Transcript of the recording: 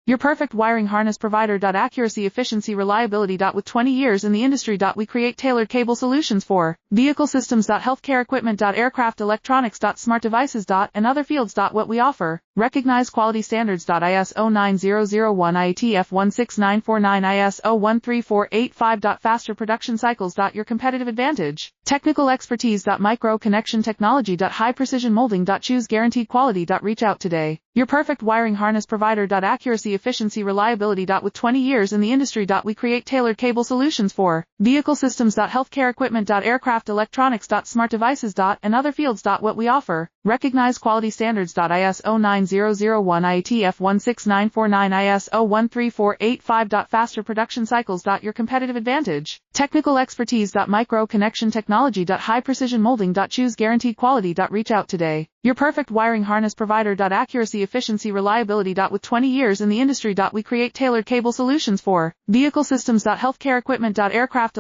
Your perfect wiring harness provider. Accuracy, efficiency, reliability. With 20 years in the industry. We create tailored cable solutions for vehicle systems. Healthcare equipment. Aircraft electronics. Smart devices. And other fields. What we offer. Recognized quality standards. ISO 9001 IATF 16949 ISO 13485. Faster production cycles. Your competitive advantage. Technical expertise. Micro connection technology. High precision molding. Choose guaranteed quality. Reach out today. Your perfect wiring harness provider. Accuracy, efficiency, reliability. With 20 years in the industry. We create tailored cable solutions for vehicle systems. Healthcare equipment. Aircraft electronics. Smart devices. And other fields. What we offer. Recognized quality standards. ISO 9001 IATF 16949 ISO 13485. Faster production cycles. Your competitive advantage. Technical expertise. Micro connection technology. High precision molding. Choose guaranteed quality. Reach out today. Your perfect wiring harness provider. Accuracy, efficiency, reliability. With 20 years in the industry. We create tailored cable solutions for vehicle systems. Healthcare equipment. Aircraft